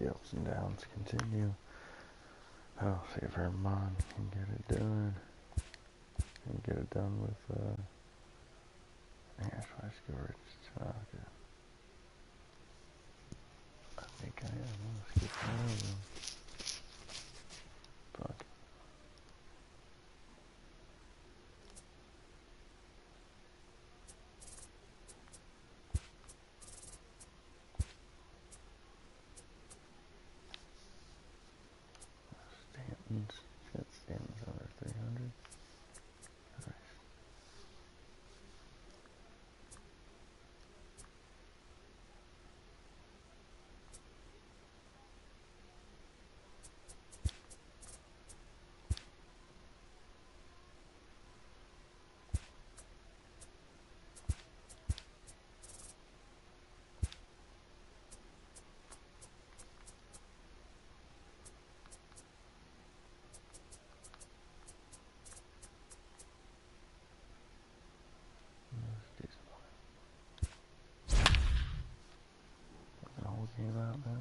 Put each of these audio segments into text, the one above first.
the ups and downs continue. Oh, see if Herman can get it done. And get it done with, that's why I scored. Okay. I think I am. Let's get that over. Fuck. Stanton's got Stanton's under 300. Nice. Game out now.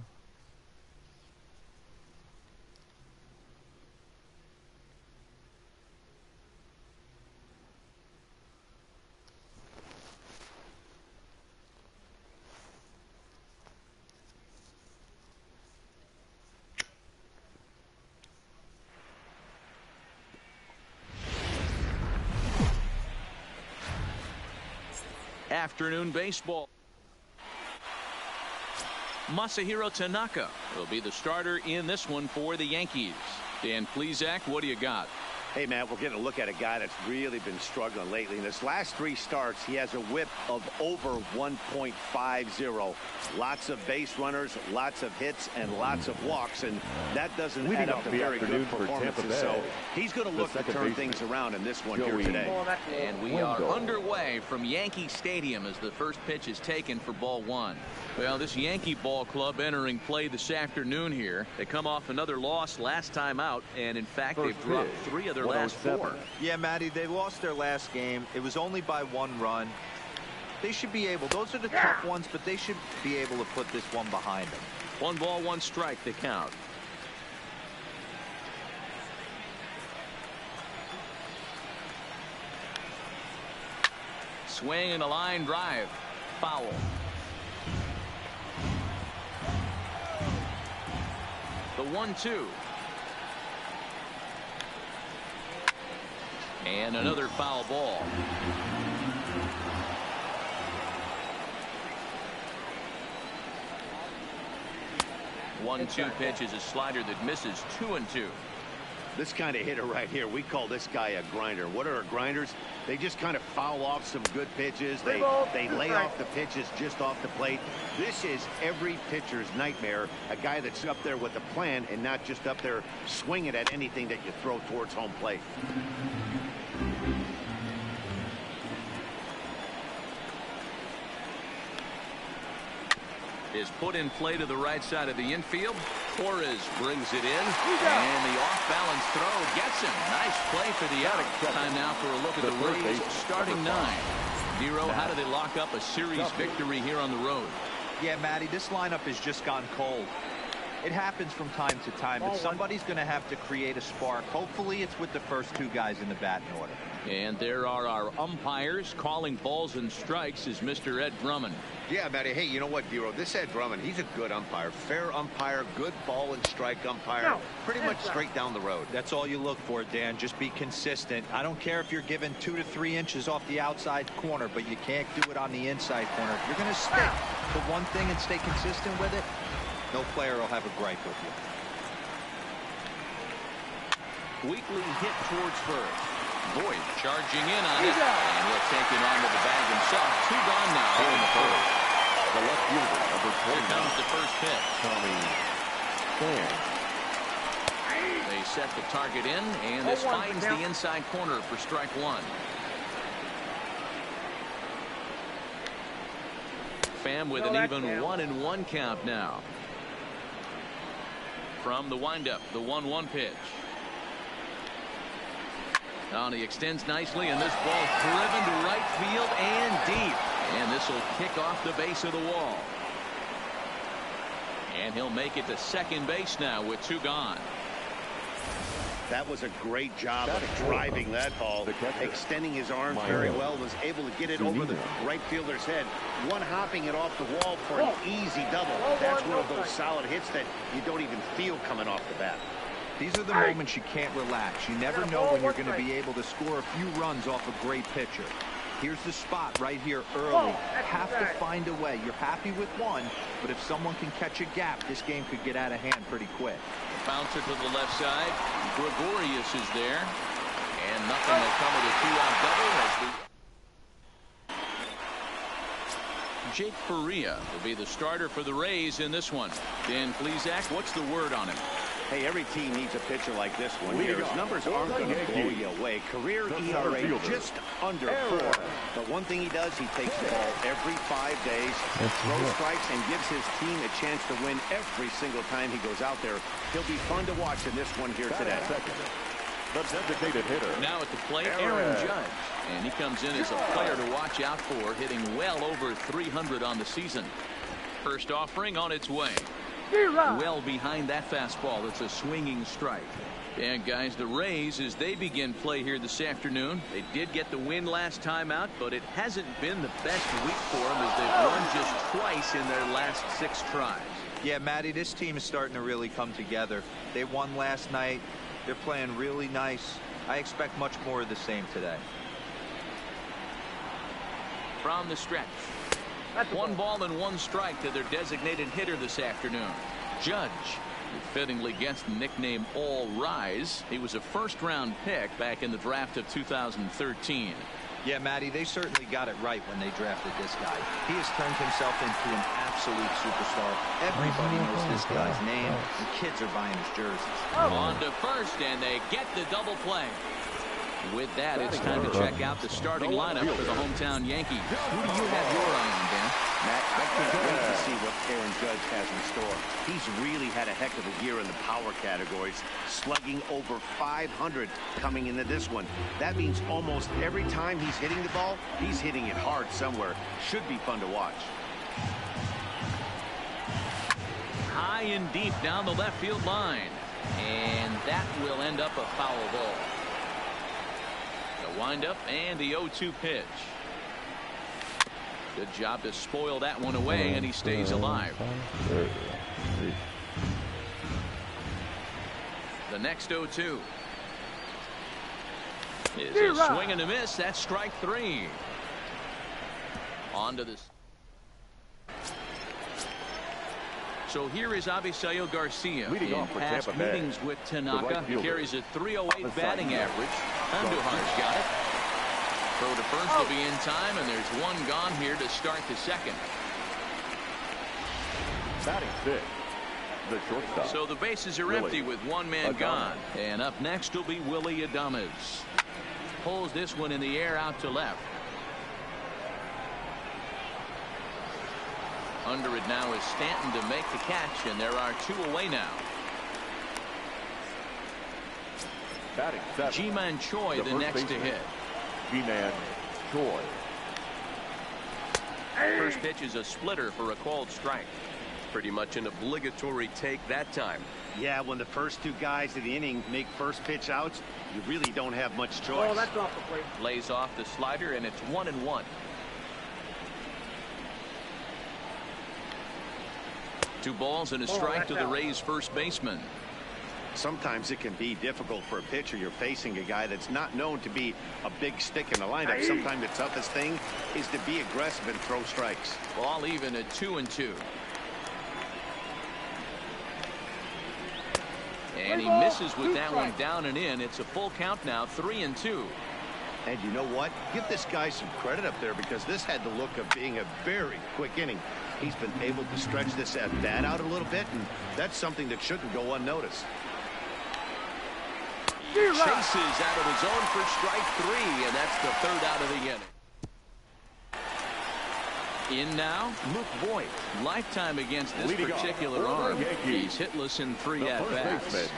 Afternoon baseball. Masahiro Tanaka will be the starter in this one for the Yankees. Dan Plesac, what do you got? Hey, man, we're getting a look at a guy that's really been struggling lately. In his last 3 starts, he has a whip of over 1.50. Lots of base runners, lots of hits, and lots of walks, and that doesn't add up to very good performances. So he's going to look to turn things around in this one here today. And we are underway from Yankee Stadium as the first pitch is taken for ball 1. Well, this Yankee ball club entering play this afternoon here. They come off another loss last time out, and in fact, they've dropped 3 of their last 4. Yeah, Matty, they lost their last game. It was only by 1 run. They should be able, those are the tough ones, but they should be able to put this one behind them. 1 ball, 1 strike, the count. Swing and a line drive. Foul. The 1-2. And another foul ball. One-two pitch is a slider that misses 2-2. This kind of hitter right here, we call this guy a grinder. What are grinders? They just kind of foul off some good pitches. They lay off the pitches just off the plate. This is every pitcher's nightmare. A guy that's up there with a plan and not just up there swinging at anything that you throw towards home plate. Is put in play to the right side of the infield. Torres brings it in, and the off-balance throw gets him. Nice play for the out. Time now for a look at the Rays starting 9. Nero, how do they lock up a series victory here on the road? Yeah, Matty, this lineup has just gone cold. It happens from time to time, but somebody's going to have to create a spark. Hopefully it's with the first 2 guys in the batting order. And there are our umpires calling balls and strikes is Mr. Ed Drummond. Yeah, Matty. Hey, you know what, Dero? This Ed Drummond, he's a good umpire. Fair umpire, good ball and strike umpire. Pretty much straight down the road. That's all you look for, Dan. Just be consistent. I don't care if you're given 2 to 3 inches off the outside corner, but you can't do it on the inside corner. If you're going to stick to one thing and stay consistent with it, no player will have a gripe with you. Weekly hit towards first. Boyd charging in on it, and he'll take it onto the bag himself. 2 gone now here in the first. The left fielder, number 20. Here comes the first pitch. Tommy Pham. They set the target in, and this finds the inside corner for strike 1. Pham with an even 1-1 count now. From the windup, the 1-1 pitch. Now he extends nicely, and this ball driven to right field and deep. And this will kick off the base of the wall. And he'll make it to second base now with 2 gone. That was a great job of driving that ball, extending his arms very well, was able to get it over the right fielder's head, one-hopping it off the wall for an easy double. That's one of those solid hits that you don't even feel coming off the bat. These are the moments you can't relax. You never know when you're going to be able to score a few runs off a great pitcher. Here's the spot right here early. Have to find a way. You're happy with one, but if someone can catch a gap, this game could get out of hand pretty quick. Bouncer to the left side. Gregorius is there. And nothing will come of the 2-out double as Jake Faria will be the starter for the Rays in this one. Dan Plesac, what's the word on him? Hey, every team needs a pitcher like this one here. His numbers aren't going to blow you away. Career ERA just under 4. But one thing he does, he takes the ball every 5 days, throws strikes, and gives his team a chance to win every single time he goes out there. He'll be fun to watch in this one here today. The designated hitter. Now at the plate, Aaron Judge. And he comes in as a player to watch out for, hitting well over 300 on the season. First offering on its way. Well behind that fastball. It's a swinging strike. And guys, the Rays, as they begin play here this afternoon, they did get the win last time out, but it hasn't been the best week for them as they've won just twice in their last 6 tries. Yeah, Matty, this team is starting to really come together. They won last night. They're playing really nice. I expect much more of the same today. From the stretch. 1 ball and 1 strike to their designated hitter this afternoon. Judge, who fittingly gets the nickname All Rise. He was a first-round pick back in the draft of 2013. Yeah, Matty, they certainly got it right when they drafted this guy. He has turned himself into an absolute superstar. Everybody knows this guy's name, and kids are buying his jerseys. On to first, and they get the double play. With that, it's time to check out the starting lineup for the hometown Yankees. Who do you have your eye on, Dan? Matt, I can't wait to see what Aaron Judge has in store. He's really had a heck of a year in the power categories, slugging over 500 coming into this one. That means almost every time he's hitting the ball, he's hitting it hard somewhere. Should be fun to watch. High and deep down the left field line. And that will end up a foul ball. The windup and the 0-2 pitch. Good job to spoil that one away, and he stays alive. The next 0-2 is a swing and a miss. That's strike 3. On to this. So here is Avisail Garcia in past meetings with Tanaka. He carries a .308 batting average. Andujar's got it. Throw to first will be in time, and there's 1 gone here to start the second. Batting 6, the shortstop. So the bases are empty with 1 man gone. And up next will be Willie Adames. Pulls this one in the air out to left. Under it now is Stanton to make the catch, and there are 2 away now. Batting 7. Ji-Man Choi the next to hit. Ji-Man Choi. First pitch is a splitter for a called strike. Pretty much an obligatory take that time. Yeah, when the first 2 guys of the inning make first pitch outs, you really don't have much choice. Oh, that's off the plate. Lays off the slider, and it's 1-1. 2 balls and a strike to the Rays first baseman. Sometimes it can be difficult for a pitcher. You're facing a guy that's not known to be a big stick in the lineup. Sometimes the toughest thing is to be aggressive and throw strikes. Ball even at 2-2. And he misses with that one down and in. It's a full count now, 3-2. And you know what? Give this guy some credit up there, because this had the look of being a very quick inning. He's been able to stretch this at bat out a little bit, and that's something that shouldn't go unnoticed. Chases out of his own for strike 3, and that's the 3rd out of the inning. In now, Luke Voigt. Lifetime against this particular arm. He's hitless in 3 at-bats.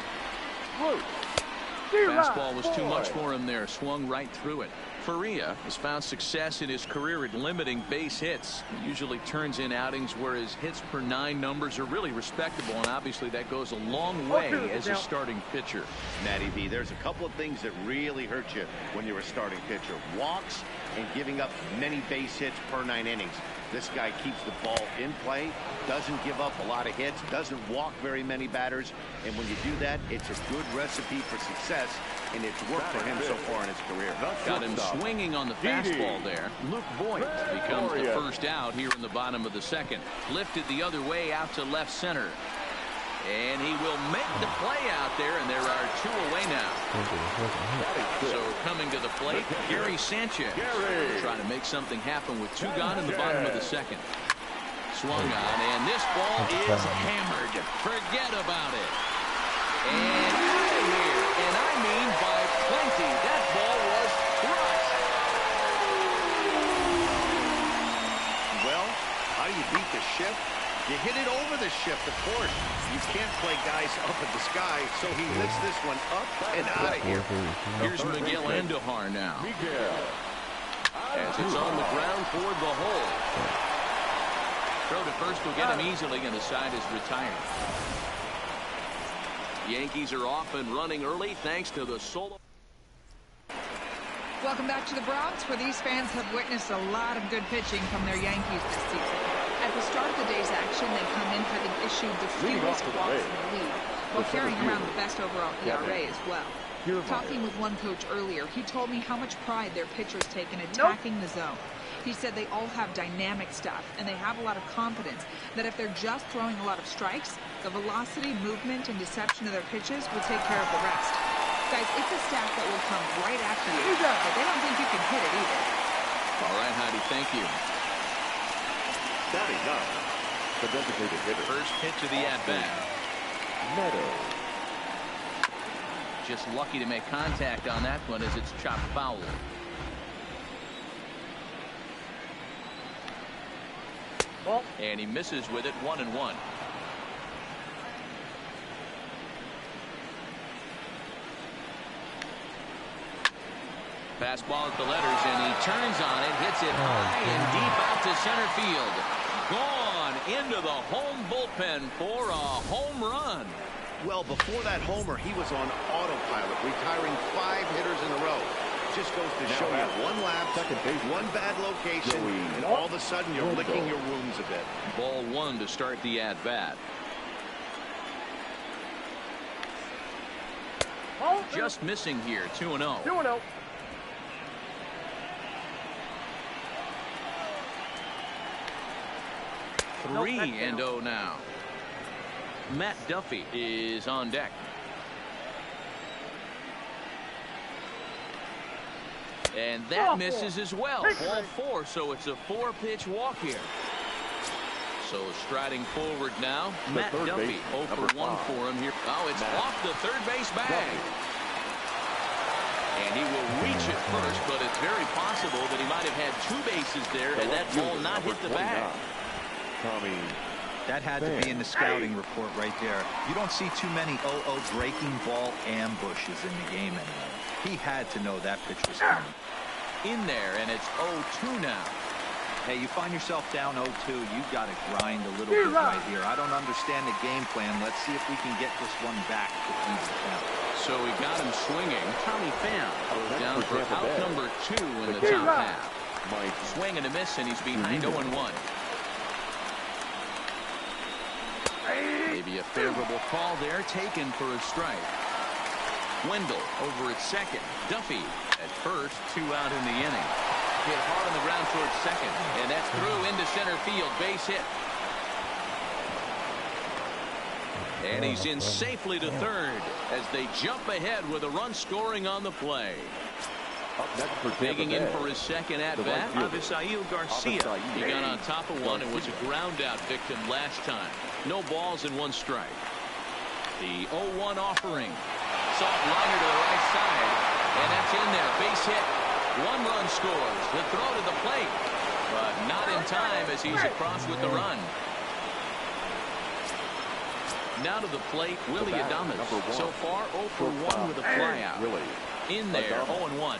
Fastball was too much for him there. Swung right through it. Faria has found success in his career at limiting base hits. He usually turns in outings where his hits per 9 numbers are really respectable, and obviously that goes a long way as a starting pitcher. Matty V, there's a couple of things that really hurt you when you're a starting pitcher. Walks and giving up many base hits per 9 innings. This guy keeps the ball in play, doesn't give up a lot of hits, doesn't walk very many batters, and when you do that, it's a good recipe for success, and it's worked for him so far in his career. Got him swinging on the fastball there. Luke Voigt becomes the first out here in the bottom of the second. Lifted the other way out to left center. And he will make the play out there, and there are 2 away now. So coming to the plate, Gary Sanchez. Trying to make something happen with 2 gone in the bottom of the second. Swung on, and this ball is hammered. Forget about it. And out of here. And I mean by plenty. That ball was crushed. Well, how do you beat the shift? You hit it over the shift, of course. You can't play guys up at the sky, so he lifts this one up and out of here. Here's Miguel Andujar now. As it's on the ground toward the hole. Throw to first will get him easily, and the side is retired. Yankees are off and running early thanks to the solo. Welcome back to the Bronx, where these fans have witnessed a lot of good pitching from their Yankees this season. At the start of the day's action, they come in having issued the fewest walks in the league, while carrying around the best overall ERA as well. Talking with one coach earlier, he told me how much pride their pitchers take in attacking the zone. He said they all have dynamic stuff, and they have a lot of confidence that if they're just throwing a lot of strikes, the velocity, movement, and deception of their pitches will take care of the rest. Guys, it's a staff that will come right after you, but they don't think you can hit it either. All right, Heidi, thank you. Batting up, the designated hitter. First pitch of the at-bat. Meadows. Just lucky to make contact on that one as it's chopped foul. And he misses with it, 1-1. Fastball at the letters, and he turns on it, hits it high and deep out to center field. Gone into the home bullpen for a home run. Well, before that homer, he was on autopilot, retiring 5 hitters in a row. Just goes to show you one lapse, one bad location, and all of a sudden you're licking your wounds a bit. Ball 1 to start the at-bat. Just missing here, 2-0. 2-0. Three and 0 now. Matt Duffy is on deck. And that misses as well. Ball 4, so it's a 4-pitch walk here. So striding forward now, Matt Duffy. 0 for 1 for him here. Oh, it's off the third base bag. And he will reach it first, but it's very possible that he might have had 2 bases there and that ball not hit the bag. Tommy. That had to be in the scouting report right there. You don't see too many 0-0 breaking ball ambushes in the game anymore. He had to know that pitch was coming. In there, and it's 0-2 now. Hey, you find yourself down 0-2, you've got to grind a little bit right here. I don't understand the game plan. Let's see if we can get this one back to even the count. So we got him swinging. Tommy Pham goes down for out number 2 in the top half. Swing and a miss, and he's behind 0-1. Maybe a favorable call there, taken for a strike. Wendell over at second. Duffy at first, 2 out in the inning. Hit hard on the ground towards second, and that's through into center field. Base hit. And he's in safely to third as they jump ahead with a run scoring on the play. Digging in for his second at-bat, Avisail Garcia. He got on top of one and was a ground-out victim last time. No balls and 1 strike. The 0-1 offering. Soft liner to the right side, and that's in there. Base hit. 1 run scores. The throw to the plate, but not in time as he's across with the run. Now to the plate, Willie Adames. So far, 0 for 1 with a flyout. In there, 0-1.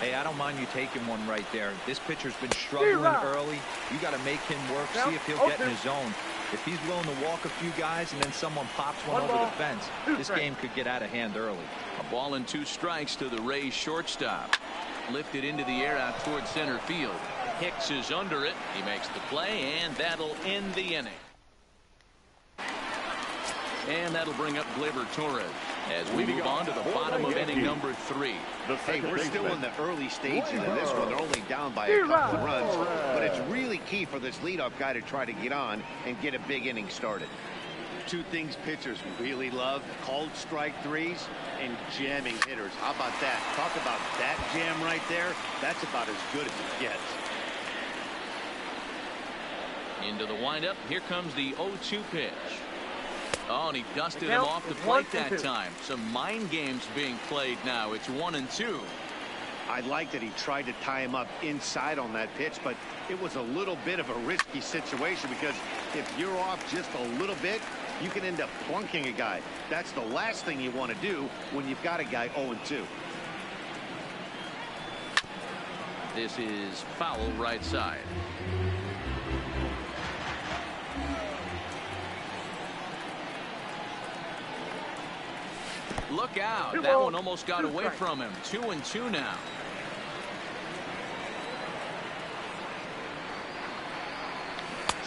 Hey, I don't mind you taking one right there. This pitcher's been struggling early. You got to make him work, see if he'll get in his zone. If he's willing to walk a few guys and then someone pops one over the fence, this game could get out of hand early. A ball and 2 strikes to the Rays shortstop. Lifted into the air out towards center field. Hicks is under it. He makes the play, and that'll end the inning. And that'll bring up Gleyber Torres as we move on to the bottom of inning number 3. Hey, we're still in the early stages of this one. They're only down by a couple of runs, but it's really key for this leadoff guy to try to get on and get a big inning started. 2 things pitchers really love: called strike threes and jamming hitters. How about that? Talk about that jam right there. That's about as good as it gets. Into the windup. Here comes the 0-2 pitch. Oh, and he dusted him off the plate that time. Some mind games being played now. It's 1-2. I like that he tried to tie him up inside on that pitch, but it was a little bit of a risky situation because if you're off just a little bit, you can end up plunking a guy. That's the last thing you want to do when you've got a guy 0-2. This is foul right side. Look out. That one almost got away from him. 2-2 now.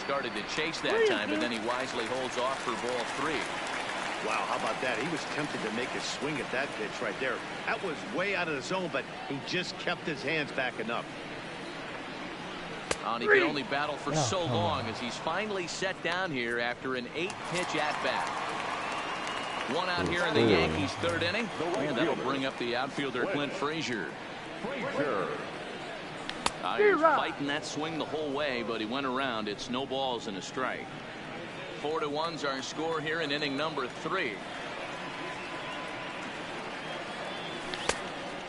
Started to chase that time, but then he wisely holds off for ball 3. Wow, how about that? He was tempted to make a swing at that pitch right there. That was way out of the zone, but he just kept his hands back enough. And he can only battle for so long as he's finally set down here after an 8-pitch at-bat. One out here in the Yankees' 3rd inning, and that'll bring up the outfielder Clint Frazier. He was fighting that swing the whole way, but he went around. It's no balls and a strike. 4-1's our score here in inning number 3.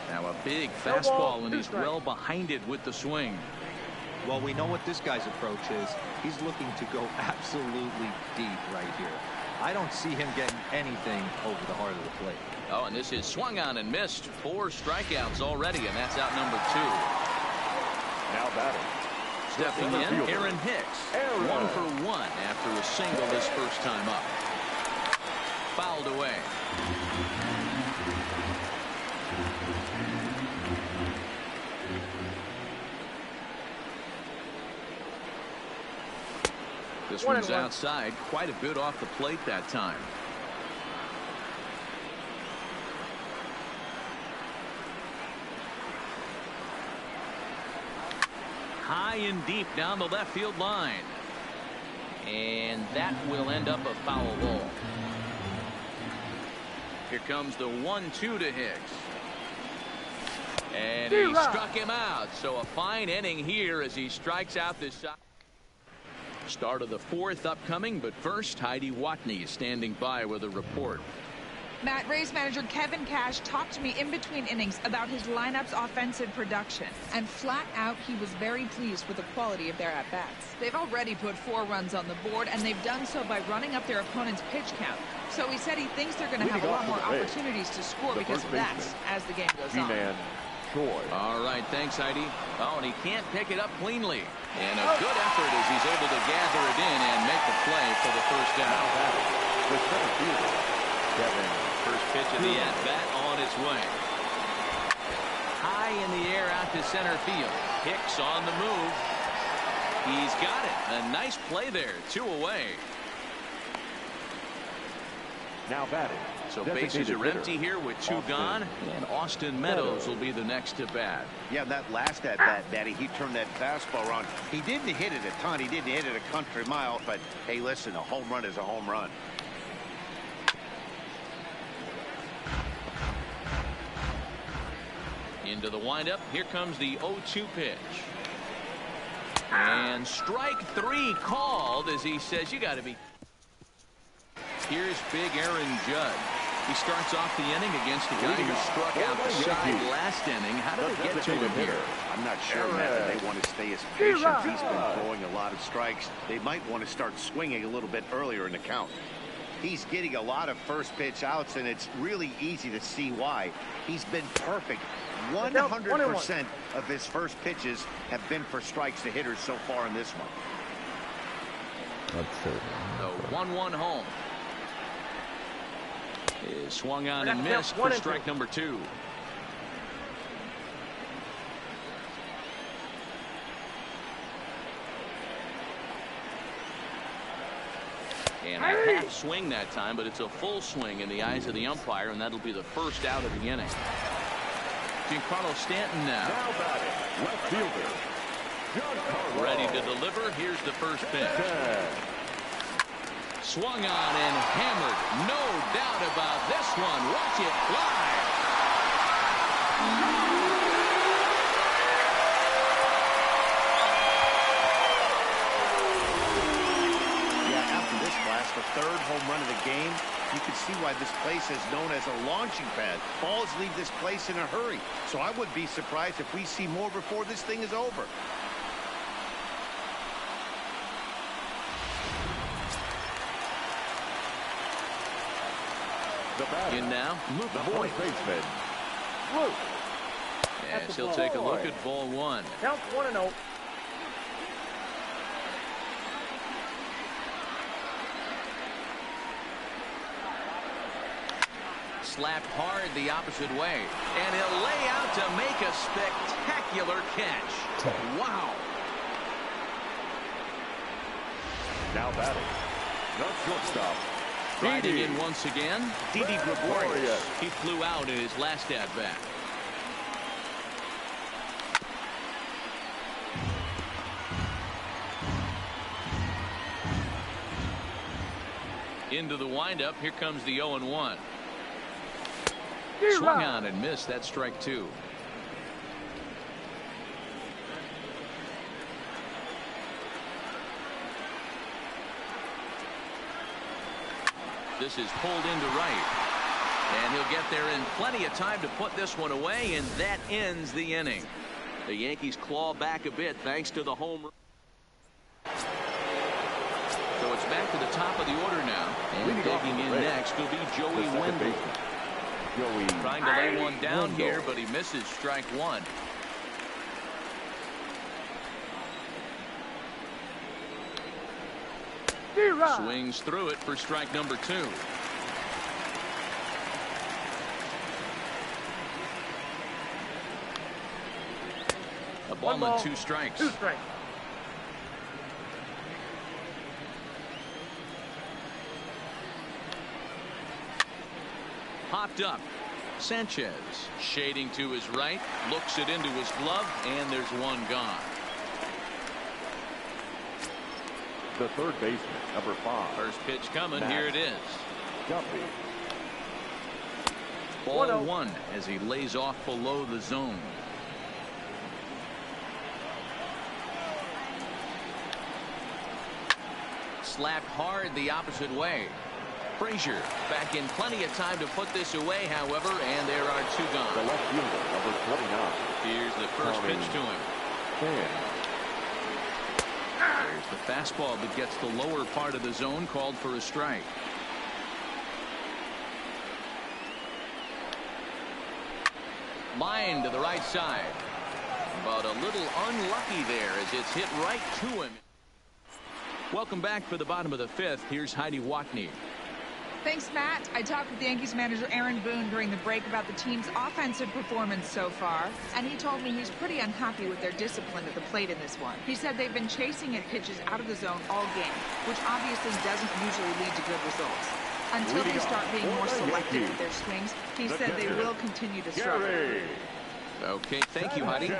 Now a big fastball, and he's well behind it with the swing. Well, we know what this guy's approach is. He's looking to go absolutely deep right here. I don't see him getting anything over the heart of the plate. Oh, and this is swung on and missed. 4 strikeouts already, and that's out number 2. Now batting. Stepping in, Aaron Hicks. 1 for 1 after a single his first time up. Fouled away. This one's outside, quite a bit off the plate that time. High and deep down the left field line. And that will end up a foul ball. Here comes the 1-2 to Hicks. And he struck him out. So a fine inning here as he strikes out this side. Start of the 4th upcoming, but first Heidi Watney is standing by with a report. Matt, Rays manager Kevin Cash talked to me in between innings about his lineup's offensive production, and flat out he was very pleased with the quality of their at-bats. They've already put 4 runs on the board, and they've done so by running up their opponent's pitch count. So he said he thinks they're going to have a lot more opportunities to score because of that as the game goes on. All right, thanks, Heidi. Oh, and he can't pick it up cleanly. And a good effort as he's able to gather it in and make the play for the first down. First pitch of the at-bat on its way. High in the air out to center field. Hicks on the move. He's got it. A nice play there. 2 away. Now batting. So bases are empty here with 2 gone, and Austin Meadows will be the next to bat. Yeah, that last at-bat, Daddy, he turned that fastball around. He didn't hit it a ton. He didn't hit it a country mile, but hey, listen, a home run is a home run. Into the windup. Here comes the 0-2 pitch. And strike 3 called as he says, you got to be. Here's big Aaron Judd. He starts off the inning against a guy who struck out the side last inning. How did they get to him here? I'm not sure, Matt, that they want to stay as patient. He's been throwing a lot of strikes. They might want to start swinging a little bit earlier in the count. He's getting a lot of first pitch outs, and it's really easy to see why. He's been perfect 100% of his first pitches have been for strikes to hitters so far in this one. That's it. The 1-1 home is swung on and missed for strike number 2. And a half swing that time, but it's a full swing in the eyes of the umpire, and that'll be the first out of the inning. Giancarlo Stanton now. Now batting, left fielder, Giancarlo. Ready to deliver. Here's the first pitch. Swung on and hammered. No doubt about this one. Watch it fly. Yeah, after this blast, the third home run of the game, you can see why this place is known as a launching pad. Balls leave this place in a hurry. So I would be surprised if we see more before this thing is over. The batter, In now. the first baseman, Luke. Yes, he'll take a look at ball 1. Count 1-0. Slapped hard the opposite way. And he'll lay out to make a spectacular catch. Wow. Now batting, the shortstop, Riding in once again. Didi Gregorius. He flew out in his last at-bat. Into the windup. Here comes the 0-1. Swung on and missed. That's strike 2. This is pulled into right. And he'll get there in plenty of time to put this one away, and that ends the inning. The Yankees claw back a bit thanks to the home run. So it's back to the top of the order now. And digging in next will be Joey Wendell. Trying to lay one down here, but he misses strike 1. Swings through it for strike number 2. A ball and 2 strikes. 2 strikes. Popped up. Sanchez shading to his right, looks it into his glove, and there's one gone. the third baseman, number 5. First pitch coming. Here it is. Guppy. Ball 1 as he lays off below the zone. Slapped hard the opposite way. Frazier back in plenty of time to put this away, however, and there are 2 gone. The left fielder, number 29. Here's the first pitch to him. Fan. There's the fastball that gets the lower part of the zone, called for a strike. Line to the right side, but a little unlucky there as it's hit right to him. Welcome back for the bottom of the 5th. Here's Heidi Watney. Thanks, Matt. I talked with the Yankees manager Aaron Boone during the break about the team's offensive performance so far, and he told me he's pretty unhappy with their discipline at the plate in this one. He said they've been chasing at pitches out of the zone all game, which obviously doesn't usually lead to good results. Until they start being more selective with their swings, he said they will continue to struggle. Okay, thank you, Heidi.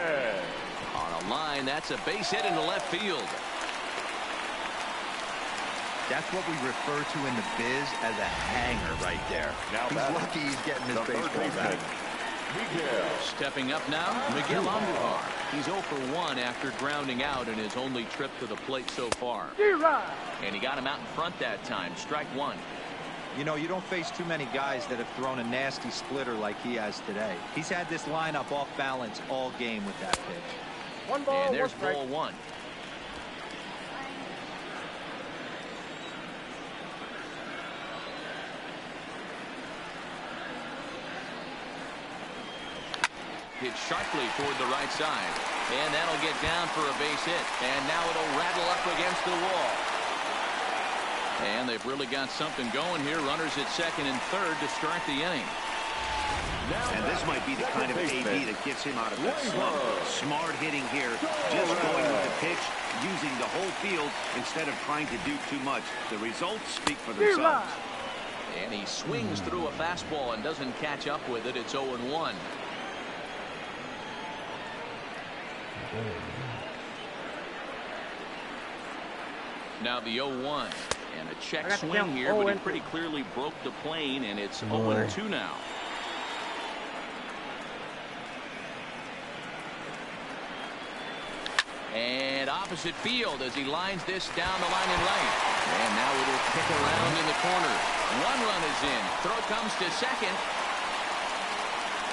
On a line, that's a base hit into left field. That's what we refer to in the biz as a hanger right there. Now he's lucky he's getting his baseball back. Stepping up now, Miguel Andujar. He's 0 for 1 after grounding out in his only trip to the plate so far. And he got him out in front that time. Strike 1. You know, you don't face too many guys that have thrown a nasty splitter like he has today. He's had this lineup off balance all game with that pitch. 1 ball, and there's 1 strike. ball 1. Hit sharply toward the right side. And that'll get down for a base hit. And now it'll rattle up against the wall. And they've really got something going here. Runners at second and third to start the inning. And this might be the kind of AB that gets him out of that slump. Smart hitting here. Just going with the pitch, using the whole field instead of trying to do too much. The results speak for themselves. And he swings through a fastball and doesn't catch up with it. It's 0-1. Now the 0-1. And a check swing here, but he pretty clearly broke the plane, and it's 0-2 now. And opposite field as he lines this down the line in right. And now it'll kick around in the corner. One run is in. Throw comes to second.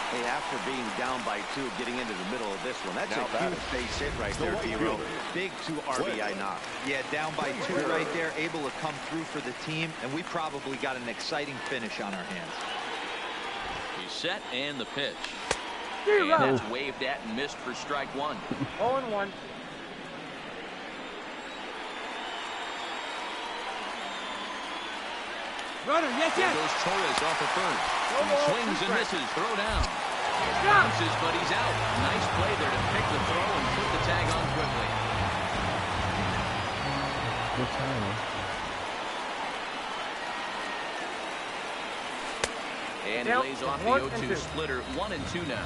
Hey, after being down by 2, getting into the middle of this one, that's a huge base hit right there, D-Row. Big 2 RBI knock. Yeah, down by 2 right there, able to come through for the team, and we probably got an exciting finish on our hands. He's set, and the pitch. And that's waved at and missed for strike 1. 0-1. Runner, yes. There goes Torres off the first. Swings and misses. Throw down. Bounces, but he's out. Nice play there to pick the throw and put the tag on quickly. Good time. And he lays off the 0-2 splitter. 1-2 now.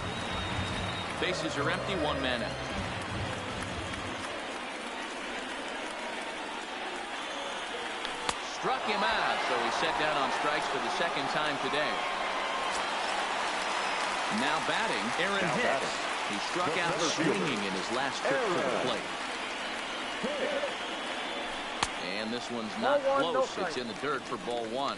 Bases are empty. 1 man out. Struck him out, so he's set down on strikes for the second time today. Now batting, Aaron Hicks. He struck out swinging in his last trip to the plate. And this one's not close. It's in the dirt for ball 1.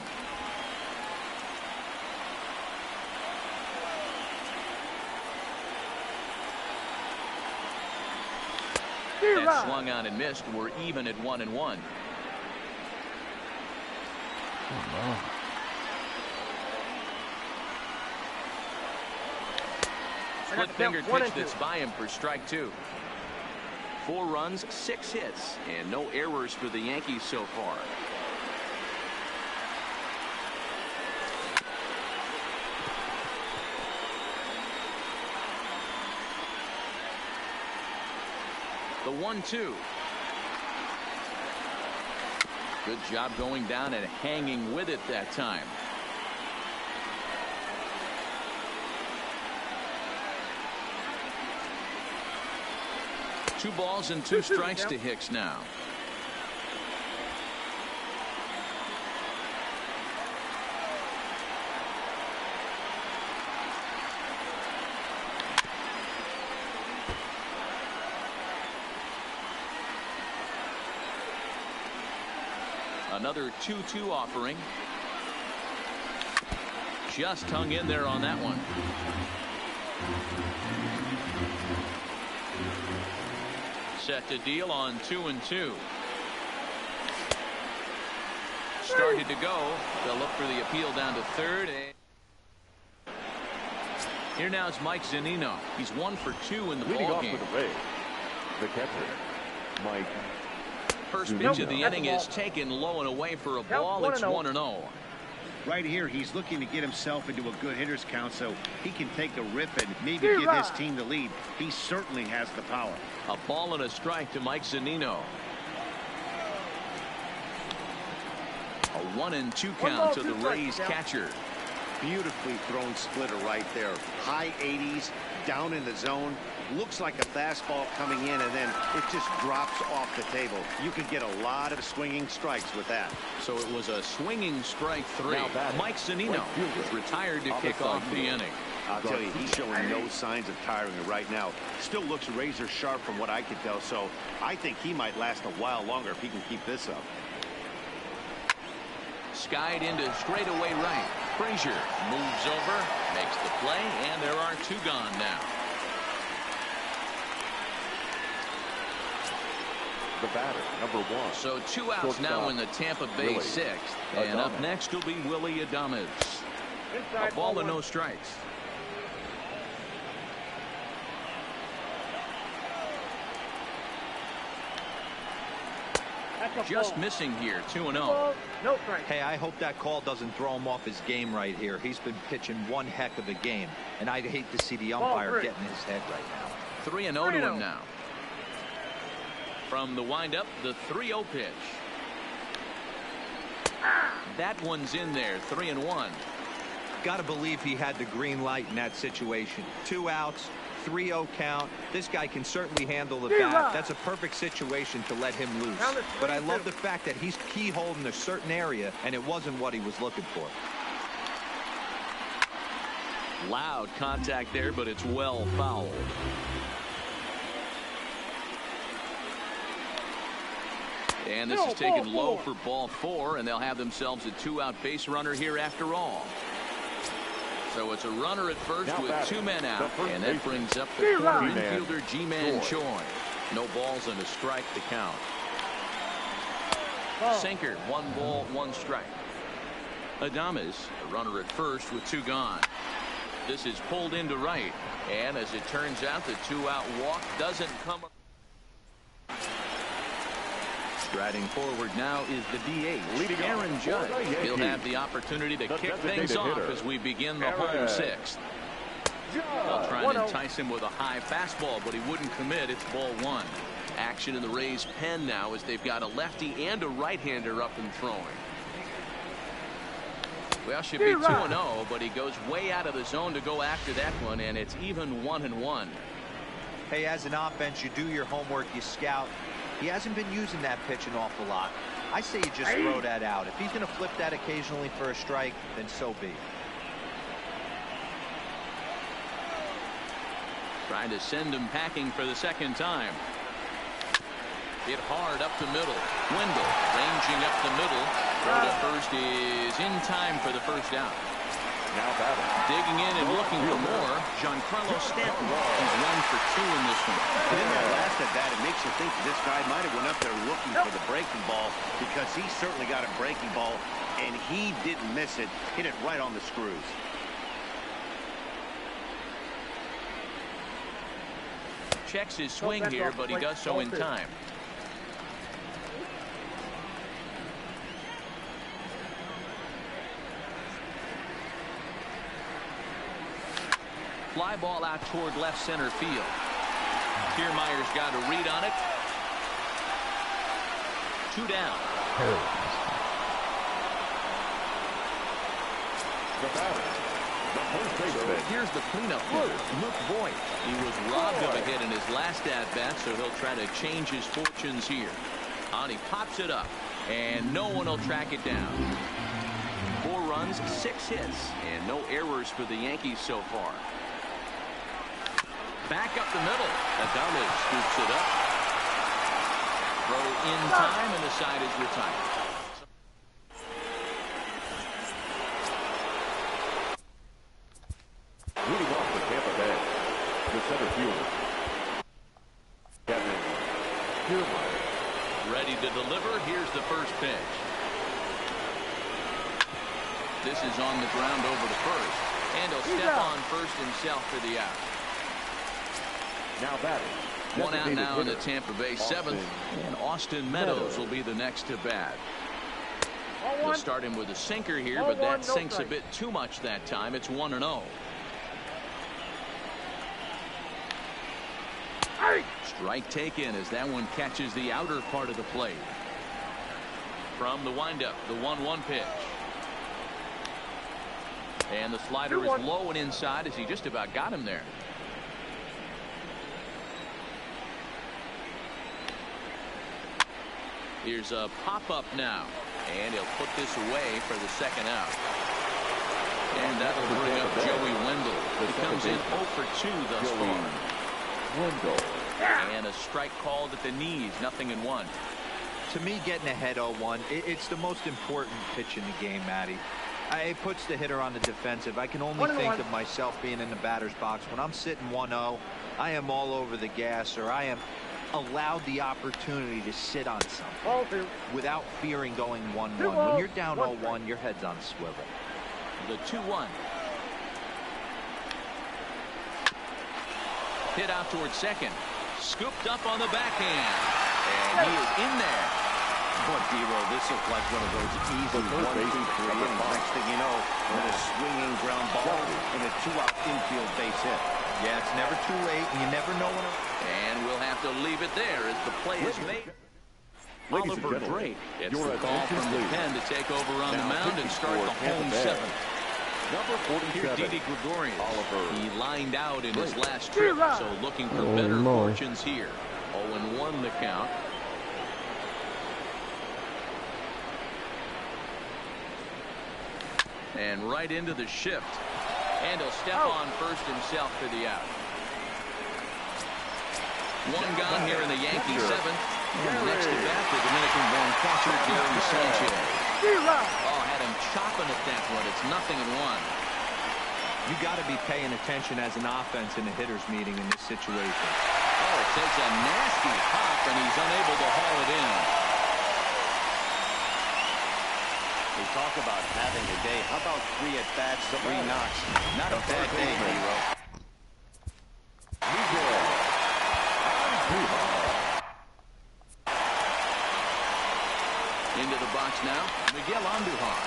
That swung on and missed. We're even at 1-1. Split finger pitch that's by him for strike 2. 4 runs, 6 hits, and no errors for the Yankees so far. The 1-2. Good job going down and hanging with it that time. Two balls and 2 strikes to Hicks now. Another 2-2 offering. Just hung in there on that one. Set to deal on 2-2. Started to go. They'll look for the appeal down to third. Here now is Mike Zunino. He's 1 for 2 in the ball game. The catcher, Mike. First pitch of the inning is taken low and away for a ball. It's 1-0. Right here, he's looking to get himself into a good hitter's count so he can take a rip and maybe give his team the lead. He certainly has the power. A ball and a strike to Mike Zunino. A 1-2 count to the Rays catcher. Beautifully thrown splitter right there. High 80s, down in the zone. Looks like a fastball coming in, and then it just drops off the table. You can get a lot of swinging strikes with that. So it was a swinging strike 3. Mike Zunino is retired to kick off the inning. I'll tell you, he's showing no signs of tiring right now. Still looks razor sharp from what I can tell, so I think he might last a while longer if he can keep this up. Skied into straightaway right. Frazier moves over, makes the play, and there are 2 gone now. The batter, number 1. So 2 outs now in the Tampa Bay 6th. And up next will be Willie Adames. A ball and no strikes. Just missing here, 2-0. Hey, I hope that call doesn't throw him off his game right here. He's been pitching one heck of a game, and I'd hate to see the umpire get in his head right now. 3-0 to him now. From the windup, the 3-0 pitch. That one's in there, 3-1. Got to believe he had the green light in that situation. 2 outs, 3-0 count. This guy can certainly handle the bat. That's a perfect situation to let him loose. But I love the fact that he's keyholed in a certain area, and it wasn't what he was looking for. Loud contact there, but it's well fouled. And this is taken low for ball 4, and they'll have themselves a 2-out base runner here after all. So it's a runner at first now with 2 men out, and that baseman, brings up the corner G-Man infielder G-Man Choi. No balls and a strike to count. Sinker, 1 ball, 1 strike. Adames, a runner at first with 2 gone. This is pulled into right, and as it turns out, the 2-out walk doesn't come. Striding forward now is the DH, Aaron Judge. He'll have the opportunity to kick things off as we begin the home 6th. They'll try and entice him with a high fastball, but he wouldn't commit. It's ball 1. Action in the Rays' pen now as they've got a lefty and a right-hander up and throwing. Well, should be 2-0, but he goes way out of the zone to go after that one, and it's even 1-1. Hey, as an offense, you do your homework, you scout. He hasn't been using that pitch an awful lot. I say you just throw that out. If he's going to flip that occasionally for a strike, then so be it. Trying to send him packing for the 2nd time. Hit hard up the middle. Wendell ranging up the middle. Throw to first is in time for the 1st out. Now batting. Digging in and looking for more. Giancarlo Stanton. He's 1 for 2 in this one. And in that last at bat, it makes you think this guy might have went up there looking for the breaking ball, because he certainly got a breaking ball, and he didn't miss it. Hit it right on the screws. Checks his swing here, but he does so in time. Fly ball out toward left center field. Kiermaier's got a read on it. 2 down. The batter, the first baseman. Here's the cleanup hitter, Luke Voigt. He was robbed of a hit in his last at-bat, so he'll try to change his fortunes here. And he pops it up, and no one will track it down. 4 runs, 6 hits, and no errors for the Yankees so far. Back up the middle. Adames scoops it up. Throw in time, and the side is retired. Leading off for Tampa Bay, the center fielder, Kevin Kiermaier. Ready to deliver. Here's the first pitch. This is on the ground over to first, and he'll step on first himself for the out. Now batting. 1 out now in the Tampa Bay 7th, and Austin Meadows will be the next to bat. We'll start him with a sinker here, but that sinks a bit too much that time. It's 1-0. Strike taken as that one catches the outer part of the plate. From the windup, the 1-1 pitch. And the slider is low and inside as he just about got him there. Here's a pop-up now, and he'll put this away for the 2nd out. And that'll bring up Joey Wendell. He comes in 0 for 2 thus far. Wendell. And a strike called at the knees, 0-1. To me, getting ahead 0-1, it's the most important pitch in the game, Matty. It puts the hitter on the defensive. I can only think of myself being in the batter's box. When I'm sitting 1-0, I am all over the gas, or I am allowed the opportunity to sit on something without fearing going 1-1. When you're down 0-1, your head's on swivel. The 2-1. Hit out towards second. Scooped up on the backhand. And he is in there. But D-Roll, this looks like one of those easy 1, 2, 3 innings. Next thing you know, with a swinging ground ball and a 2-out infield base hit. Yeah, it's never too late, and you never know when. And we'll have to leave it there as the play is made. Oliver Drake gets the call from the pen to take over on the mound and start the home seventh. Number 47. Here's Didi Gregorius. Oliver. He lined out in his last trip, so looking for better fortunes here. 0-1 the count. And right into the shift. And he'll step on first himself for the out. One gone here in the Yankee seventh. And next to bat, the Dominican-born catcher, Jerry Sanchez. Oh, had him chopping at that one. It's 0-1. You got to be paying attention as an offense in a hitter's meeting in this situation. Oh, it takes a nasty hop, and he's unable to haul it in. They talk about having a day. How about 3 at-bats, 3 knocks? Not a bad day, Hero. Into the box now, Miguel Andujar.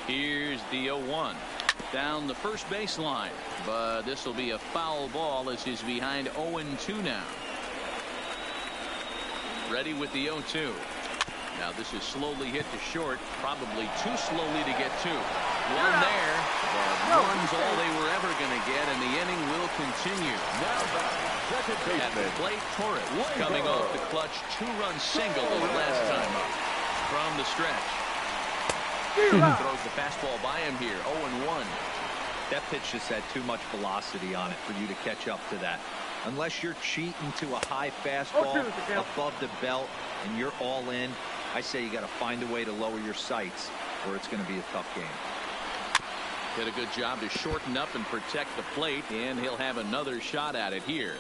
Here's the 0-1. Down the first baseline, but this will be a foul ball as he's behind 0-2 now. Ready with the 0-2. Now this is slowly hit to short, probably too slowly to get to. One there, but one's all they were ever going to get, and the inning will continue. At the plate, Torres coming off the clutch 2-run single the last time up. From the stretch. Throws the fastball by him here, 0-1. That pitch just had too much velocity on it for you to catch up to that. Unless you're cheating to a high fastball above the belt and you're all in, I say you got to find a way to lower your sights or it's going to be a tough game. Did a good job to shorten up and protect the plate, and he'll have another shot at it here.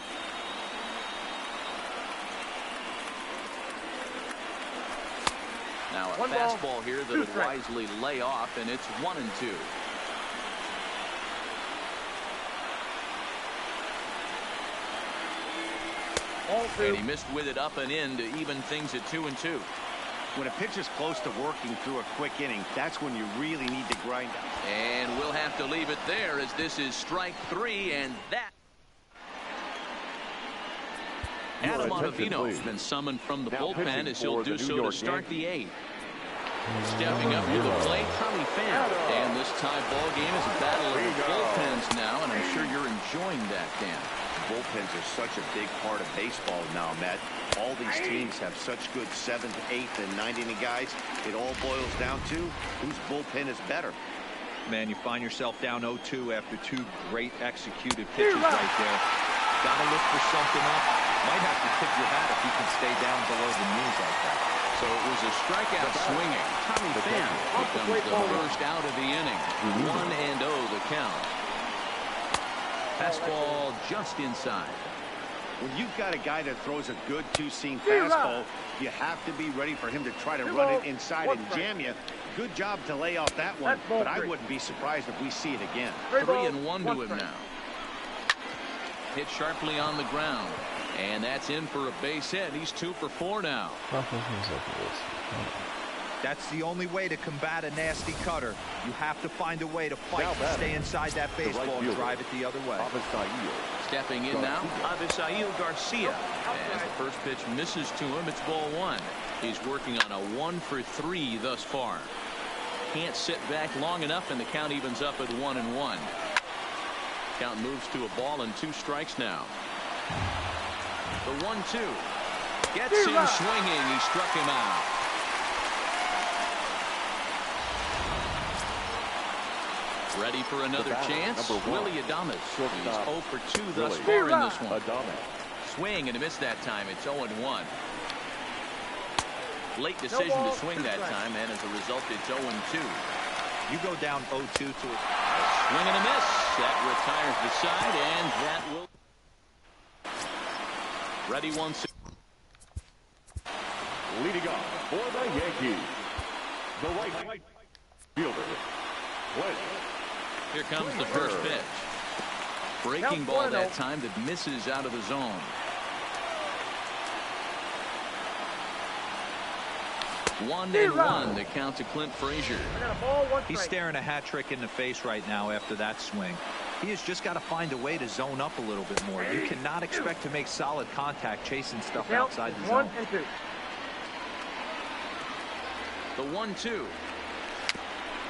Now a fastball here that would wisely lay off, and it's 1-2. And he missed with it up and in to even things at 2-2. When a pitcher's close to working through a quick inning, that's when you really need to grind out. And we'll have to leave it there as this is strike 3, and that. Adam Ottavino's been summoned from the bullpen as he'll do so to start the 8th. Stepping up to the plate, Tommy Pham. And this tie ball game is a battle of the bullpens now, and I'm sure you're enjoying that, Dan. Bullpens are such a big part of baseball now, Matt. All these teams have such good 7th, 8th, and 9th-inning guys. It all boils down to whose bullpen is better. Man, you find yourself down 0-2 after 2 great executed pitches right there. Got to look for something up. Might have to tip your hat if you can stay down below the knees like that. So it was a strikeout swinging. Tommy Pham becomes the first out of the inning. 1-0 the count. Fastball just inside. When you've got a guy that throws a good 2-seam fastball, you have to be ready for him to try to run it inside and jam you. Good job to lay off that one, but I wouldn't be surprised if we see it again. 3-1 to him now. Hit sharply on the ground, and that's in for a base hit. He's 2 for 4 now. That's the only way to combat a nasty cutter. You have to find a way to fight to stay inside that baseball and drive it the other way. Stepping in now, Avisail Garcia. As the first pitch misses to him, it's ball 1. He's working on a 1 for 3 thus far. Can't sit back long enough, and the count evens up at 1-1. Count moves to a ball and 2 strikes now. The 1-2. Gets him swinging. He struck him out. Ready for another chance. Willie Adames. He's 0 for 2 thus far in this one. Swing and a miss that time. It's 0-1. Late decision to swing that time, and as a result, it's 0-2. You go down 0-2 to a swing and a miss. That retires the side, and that will. Ready 1-2. Leading off for the Yankees, the right fielder, Clint. Here comes the first pitch. Breaking ball that time that misses out of the zone. One and one, the count to Clint Frazier. He's staring a hat trick in the face right now after that swing. He has just got to find a way to zone up a little bit more. You cannot expect to make solid contact chasing stuff outside the zone. 1-2. The 1-2.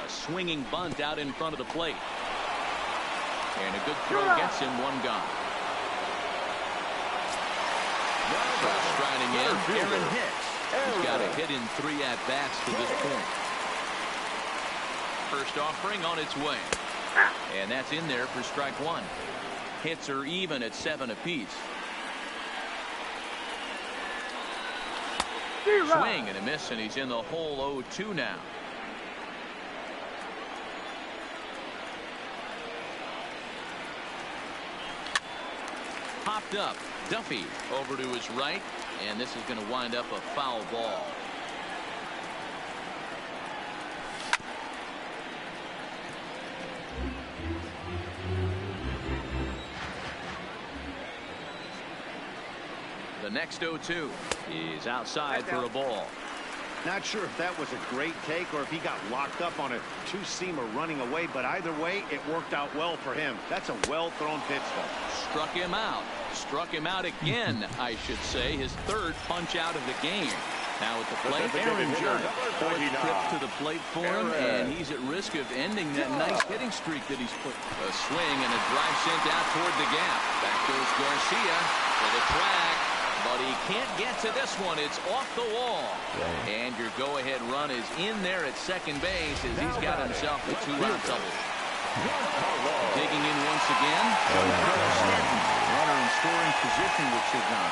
A swinging bunt out in front of the plate. And a good throw gets him one gone. Striding in, Aaron Hicks. He's got a hit in 3 at-bats to this point. First offering on its way. And that's in there for strike 1. Hits are even at 7 apiece. Swing and a miss, and he's in the hole 0-2 now. Popped up. Duffy over to his right, and this is going to wind up a foul ball. The next 0-2 is outside for a ball. Not sure if that was a great take or if he got locked up on a two-seamer running away, but either way, it worked out well for him. That's a well-thrown pitch, though. Struck him out. Struck him out again, I should say. His 3rd punch out of the game. Now at the plate, Aaron Judge. 4th trip to the plate for him, and he's at risk of ending that nice hitting streak that he's put. A swing and a drive sent out toward the gap. Back goes Garcia for the track. But he can't get to this one. It's off the wall. And your go-ahead run is in there at second base as he's got himself a 2-out double. Digging in once again. Runner in scoring position with Chigan.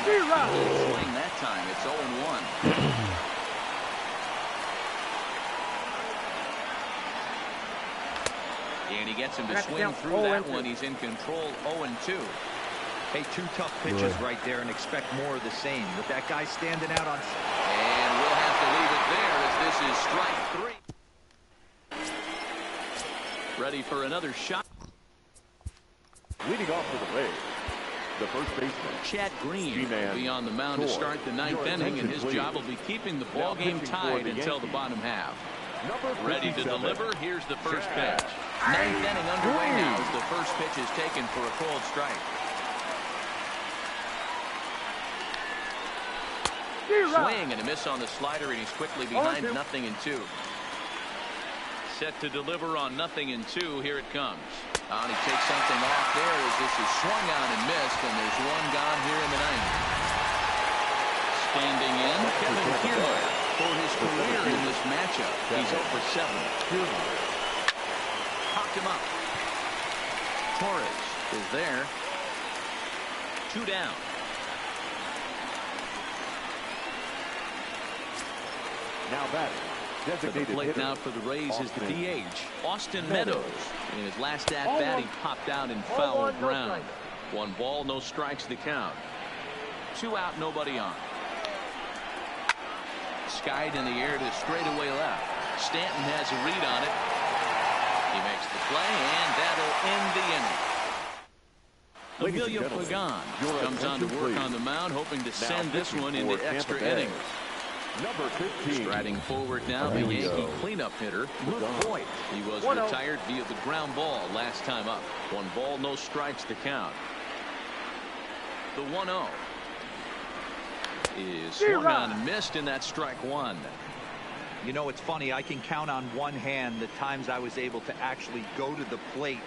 Swing that time. It's 0-1. And he gets him to swing through that one. He's in control 0-2. Hey, 2 tough pitches right there and expect more of the same. With that guy standing out on... And we'll have to leave it there as this is strike 3. Ready for another shot. Leading off for the Rays, the first baseman, Chad Green will be on the mound to start the 9th inning, and his job will be keeping the ball game tied until the bottom half. Ready to deliver. Here's the first pitch. 9th inning underway now as the first pitch is taken for a called strike. Swing and a miss on the slider, and he's quickly behind 0-2. Set to deliver on 0-2. Here it comes. And he takes something off there as this is swung on and missed, and there's one gone here in the 9th. Standing in, Kevin Kiermaier for his career in this matchup. He's 0 for 7. Popped him up. Torres is there. 2 down. now batting. The plate now for the Rays is the DH, Austin Meadows. In his last at-bat, he popped out in foul ground. 1 ball, no strikes to count. 2 out, nobody on. Skied in the air to straightaway left. Stanton has a read on it. He makes the play, and that'll end the inning. Emilio Pagan comes on to work on the mound, hoping to send this one into extra innings. Number 15. Striding forward now, the Yankee cleanup hitter, Luke Voigt. He was retired via the ground ball last time up. 1 ball, no strikes to count. The 1-0 is swung on and missed, and that's strike 1. You know, it's funny. I can count on one hand the times I was able to actually go to the plate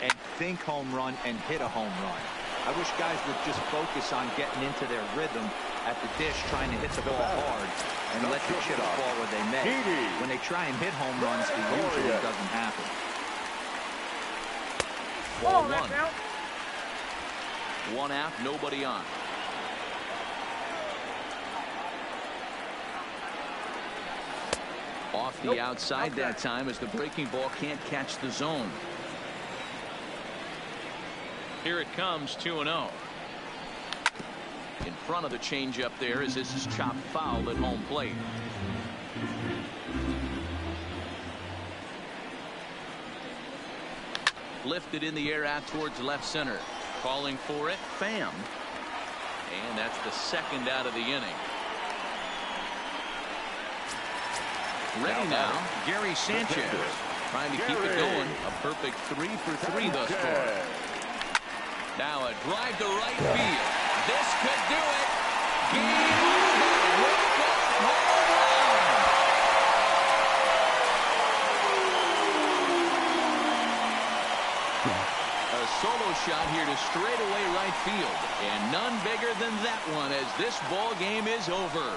and think home run and hit a home run. I wish guys would just focus on getting into their rhythm at the dish, trying to hit the ball hard and let the chips fall where they may. When they try and hit home runs, it usually doesn't happen. Ball 1. 1 out, nobody on. Off the outside that time as the breaking ball can't catch the zone. Here it comes, 2-0. In front of the changeup there as this is chopped foul at home plate. Lifted in the air out towards left center. Calling for it, Pham. And that's the second out of the inning. Ready now, Gary Sanchez. Trying to keep it going. A perfect 3 for 3 thus far. Now a drive to right field. This could do it. Game over. Walk-off home run. A solo shot here to straightaway right field. And none bigger than that one as this ball game is over.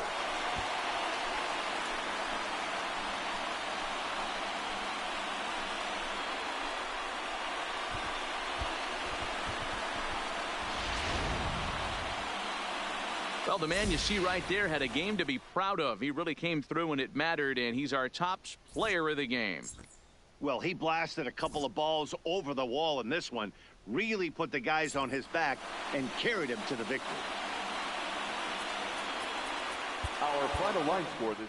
Well, the man you see right there had a game to be proud of. He really came through when it mattered, and he's our top player of the game. Well, he blasted a couple of balls over the wall in this one, really put the guys on his back and carried him to the victory. Our final line score this